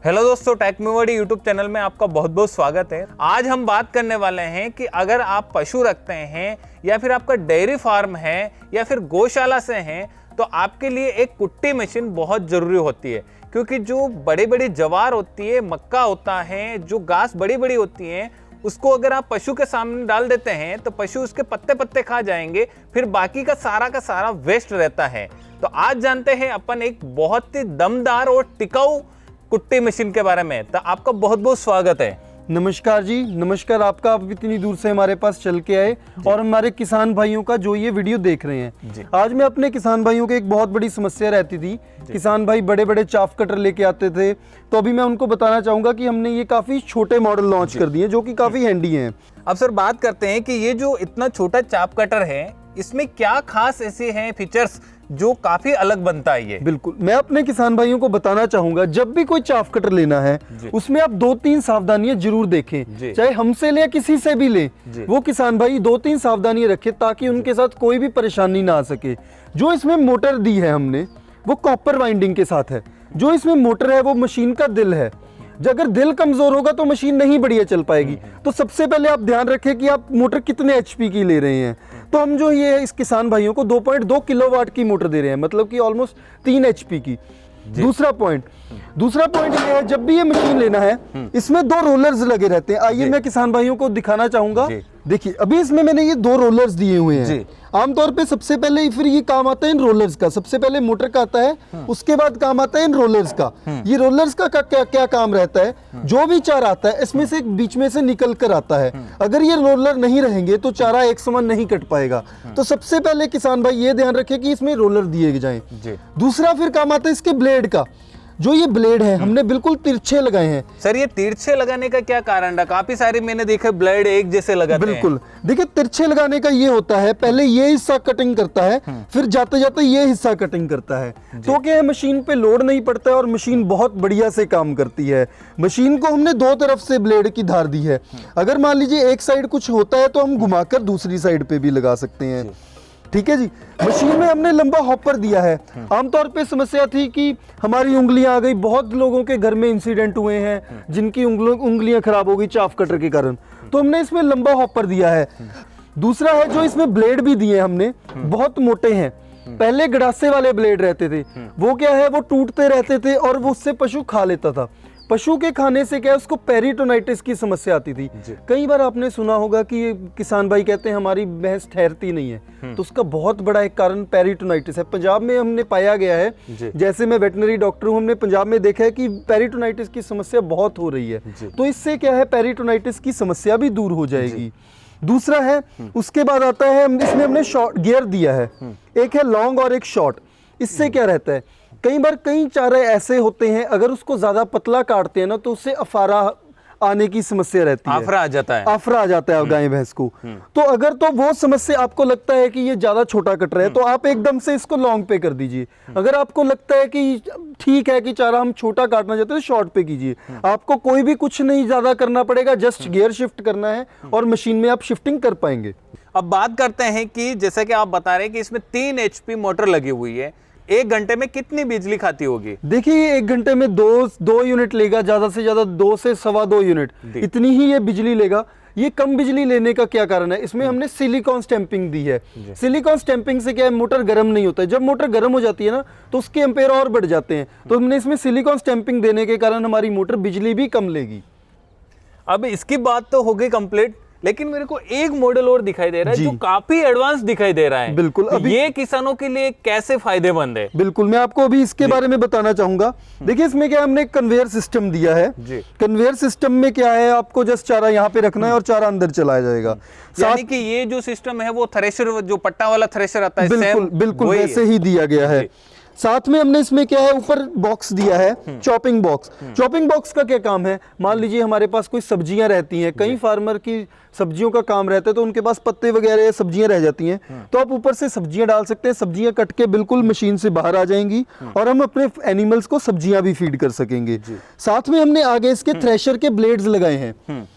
Hello दोस्तों, टेक्नोवर्डी YouTube channel में आपका बहुत बहुत स्वागत है। आज हम बात करने वाले हैं कि अगर आप पशु रखते हैं या फिर आपका डेयरी फार्म है या फिर गौशाला से हैं तो आपके लिए एक कुट्टी मशीन बहुत ज़रूरी होती है, क्योंकि जो बड़ी बड़ी जवार होती है, मक्का होता है, जो घास बड़ी बड़ी होती है, उसको अगर आप पशु के सामने डाल देते हैं तो पशु उसके पत्ते पत्ते खा जाएंगे, फिर बाकी का सारा वेस्ट रहता है। तो आज जानते हैं अपन एक बहुत ही दमदार और टिकाऊ कुट्टी मशीन के बारे में। तो आपका बहुत बहुत स्वागत है। नमस्कार जी, नमस्कार आपका। आप इतनी दूर से हमारे पास चल के आए और हमारे किसान भाइयों का जो ये वीडियो देख रहे हैं। आज मैं अपने किसान भाइयों के एक बहुत बड़ी समस्या रहती थी, किसान भाई बड़े बड़े चाफ कटर लेके आते थे, तो अभी मैं उनको बताना चाहूंगा कि हमने ये काफी छोटे मॉडल लॉन्च कर दिए जो कि काफी हैंडी हैं। अब सर बात करते हैं कि ये जो इतना छोटा चाप कटर है, इसमें क्या खास ऐसे हैं फीचर्स जो काफी अलग बनता है। ये बिल्कुल मैं अपने किसान भाइयों को बताना चाहूंगा, जब भी कोई चाफ कटर लेना है उसमें आप 2-3 सावधानियां जरूर देखें, चाहे हमसे ले या किसी से भी ले, वो किसान भाई 2-3 सावधानियां रखें ताकि उनके साथ कोई भी परेशानी ना आ सके। जो इसमें मोटर दी है हमने वो कॉपर वाइंडिंग के साथ है। जो इसमें मोटर है वो मशीन का दिल है। अगर दिल कमजोर होगा तो मशीन नहीं बढ़िया चल पाएगी। तो सबसे पहले आप ध्यान रखें कि आप मोटर कितने एचपी की ले रहे हैं। तो हम जो ये इस किसान भाइयों को 2.2 किलोवाट की मोटर दे रहे हैं, मतलब कि ऑलमोस्ट 3 एचपी की। दूसरा पॉइंट ये है, जब भी ये मशीन लेना है इसमें 2 रोलर्स लगे रहते हैं। आइए मैं किसान भाइयों को दिखाना चाहूंगा। देखिए अभी इसमें मैंने ये 2 रोलर्स दिए हुए हैं। आमतौर पे सबसे पहले फिर ये काम आता है इन रोलर्स का। सबसे पहले मोटर का आता है, उसके बाद काम आता है इन रोलर्स का। ये रोलर्स का क्या काम रहता है, जो भी चारा आता है इसमें से बीच में से निकल कर आता है। अगर ये रोलर नहीं रहेंगे तो चारा एक समान नहीं कट पाएगा। तो सबसे पहले किसान भाई ये ध्यान रखें कि इसमें रोलर दिए जाएं। दूसरा फिर काम आता है इसके ब्लेड का। जो ये ब्लेड है हमने बिल्कुल तिरछे लगाए हैं। सर ये तिरछे लगाने का क्या कारण है? काफी सारे मैंने देखे ब्लेड एक जैसे लगाते हैं। बिल्कुल, देखिए तिरछे लगाने का ये होता है, पहले ये हिस्सा कटिंग करता है, फिर जाते जाते ये हिस्सा कटिंग करता है, तो क्या है मशीन पे लोड नहीं पड़ता है और मशीन बहुत बढ़िया से काम करती है। मशीन को हमने 2 तरफ से ब्लेड की धार दी है। अगर मान लीजिए एक साइड कुछ होता है तो हम घुमाकर दूसरी साइड पे भी लगा सकते हैं। ठीक है जी। मशीन में हमने लंबा हॉपर दिया है। आमतौर पे समस्या थी कि हमारी उंगलियां आ गई। बहुत लोगों के घर में इंसिडेंट हुए हैं जिनकी उंगलियां खराब हो गई चाफ कटर के कारण, तो हमने इसमें लंबा हॉपर दिया है। दूसरा है जो इसमें ब्लेड भी दिए हमने, बहुत मोटे हैं। पहले गड़ासे वाले ब्लेड रहते थे, वो क्या है वो टूटते रहते थे और वो उससे पशु खा लेता था। पशु के खाने से क्या है उसको पेरिटोनाइटिस की समस्या आती थी। कई बार आपने सुना होगा कि किसान भाई कहते हैं हमारी भैंस ठहरती नहीं है, तो उसका बहुत बड़ा एक कारण पेरिटोनाइटिस है। पंजाब में हमने पाया गया है, जैसे मैं वेटनरी डॉक्टर हूं, हमने पंजाब में देखा है कि पेरिटोनाइटिस की समस्या बहुत हो रही है। तो इससे क्या है पेरिटोनाइटिस की समस्या भी दूर हो जाएगी। दूसरा है, उसके बाद आता है इसमें हमने शॉर्ट गियर दिया है, एक है लॉन्ग और एक शॉर्ट। इससे क्या रहता है, कई बार कई चारे ऐसे होते हैं अगर उसको ज्यादा पतला काटते हैं ना तो उससे अफारा आने की समस्या रहती है। आफरा आ जाता है गाय भैंस को। तो अगर तो वो समस्या आपको लगता है कि ये ज्यादा छोटा कट रहा है तो आप एकदम से इसको लॉन्ग पे कर दीजिए। अगर आपको लगता है कि ठीक है कि चारा हम छोटा काटना चाहते हैं तो शॉर्ट पे कीजिए। आपको कोई भी कुछ नहीं ज्यादा करना पड़ेगा, जस्ट गियर शिफ्ट करना है और मशीन में आप शिफ्टिंग कर पाएंगे। अब बात करते हैं कि जैसे कि आप बता रहे हैं कि इसमें 3 HP मोटर लगी हुई है, 1 घंटे में कितनी बिजली खाती होगी? देखिए 1 घंटे में 2 यूनिट लेगा, ज्यादा से ज्यादा 2 से 2.25 यूनिट, इतनी ही ये बिजली लेगा। ये कम बिजली लेने का क्या कारण है, इसमें हमने सिलिकॉन स्टैंपिंग दी है। सिलिकॉन स्टैंपिंग से क्या है मोटर गर्म नहीं होता है। जब मोटर गर्म हो जाती है ना तो उसके एम्पेयर और बढ़ जाते हैं। तो हमने इसमें सिलिकॉन स्टैंपिंग देने के कारण हमारी मोटर बिजली भी कम लेगी। अब इसकी बात तो हो गई कंप्लीट, लेकिन मेरे को एक मॉडल और दिखाई दे रहा है जो काफी एडवांस दिखाई दे रहा है। बिल्कुल, अभी ये किसानों के लिए कैसे फायदेमंद है? बिल्कुल, मैं आपको अभी इसके बारे में बताना चाहूंगा। देखिए इसमें क्या हमने कन्वेयर सिस्टम दिया है। कन्वेयर सिस्टम में क्या है, आपको जस्ट चारा यहाँ पे रखना है और चारा अंदर चलाया जाएगा। यानी कि ये जो सिस्टम है वो थ्रेशर, जो पट्टा वाला थ्रेशर आता है, बिल्कुल वैसे ही दिया गया है। साथ में हमने इसमें क्या है ऊपर बॉक्स दिया है, चॉपिंग बॉक्स। चॉपिंग बॉक्स का क्या काम है, मान लीजिए हमारे पास कोई सब्जियां रहती हैं, कई फार्मर की सब्जियों का काम रहता है तो उनके पास पत्ते वगैरह सब्जियां रह जाती हैं, तो आप ऊपर से सब्जियां डाल सकते हैं। सब्जियां कट के बिल्कुल मशीन से बाहर आ जाएंगी और हम अपने एनिमल्स को सब्जियां भी फीड कर सकेंगे। साथ में हमने आगे इसके थ्रेशर के ब्लेड्स लगाए हैं।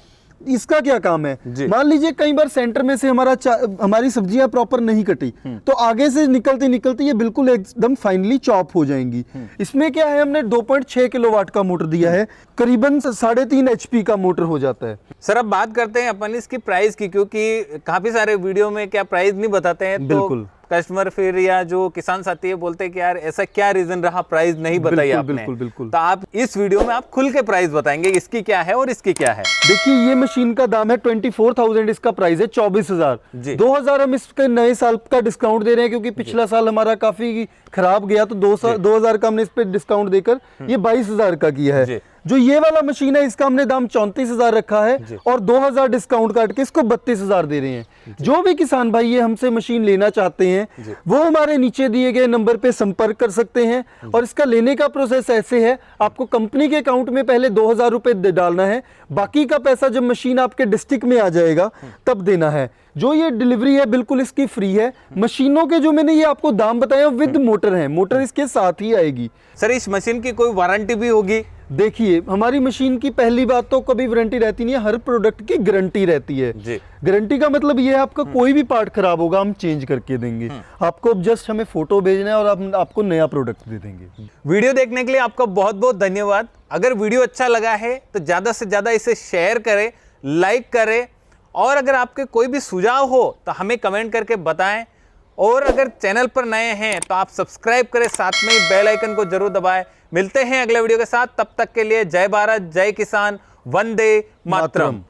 इसका क्या काम है? जी। मान लीजिए कई बार सेंटर में से हमारी सब्जियां प्रॉपर नहीं कटी, तो आगे से निकलते निकलते ये बिल्कुल एकदम फाइनली चॉप हो जाएंगी। इसमें क्या है, हमने 2.6 किलोवाट का मोटर दिया है, करीबन 3.5 HP का मोटर हो जाता है। सर अब बात करते हैं अपन इसकी प्राइस की, क्योंकि काफी सारे वीडियो में क्या प्राइस नहीं बताते हैं, तो बिल्कुल। कस्टमर फिर या जो किसान साथी है बोलते हैं कि यार ऐसा क्या रीजन रहा प्राइस नहीं बताई बिल्कुल, आपने। बिल्कुल, बिल्कुल। तो आप इस वीडियो में आप खुल के प्राइस बताएंगे इसकी क्या है और इसकी क्या है। देखिए ये मशीन का दाम है 24,000, इसका प्राइस है 24,000। जी। 2,000 हम इसके नए साल का डिस्काउंट दे रहे हैं, क्योंकि पिछला साल हमारा काफी खराब गया, तो 2,000 का हमने इस पे डिस्काउंट देकर ये 22,000 का किया जी। है। जो ये वाला मशीन है इसका हमने दाम 34,000 रखा है और 2,000 डिस्काउंट काट के इसको 32,000 दे रहे हैं। जो भी किसान भाई ये हमसे मशीन लेना चाहते हैं वो हमारे नीचे दिए गए नंबर पे संपर्क कर सकते हैं। और इसका लेने का प्रोसेस ऐसे है, आपको कंपनी के अकाउंट में पहले 2,000 रुपए डालना है, बाकी का पैसा जब मशीन आपके डिस्ट्रिक्ट में आ जाएगा तब देना है। जो ये डिलीवरी है बिल्कुल इसकी फ्री है। मशीनों के जो मैंने ये आपको दाम बताया विद मोटर है, मोटर इसके साथ ही आएगी। सर इस मशीन की कोई वारंटी भी होगी? देखिए हमारी मशीन की पहली बात तो कभी वारंटी रहती नहीं है, हर प्रोडक्ट की गारंटी रहती है। जी। गारंटी का मतलब ये है आपका कोई भी पार्ट खराब होगा हम चेंज करके देंगे, आपको जस्ट हमें फोटो भेजना है और आपको नया प्रोडक्ट दे देंगे। वीडियो देखने के लिए आपका बहुत बहुत धन्यवाद। अगर वीडियो अच्छा लगा है तो ज़्यादा से ज़्यादा इसे शेयर करें, लाइक करें, और अगर आपके कोई भी सुझाव हो तो हमें कमेंट करके बताएं। और अगर चैनल पर नए हैं तो आप सब्सक्राइब करें, साथ में ही बेल आइकन को जरूर दबाएं। मिलते हैं अगले वीडियो के साथ, तब तक के लिए जय भारत, जय किसान, वंदे मातरम।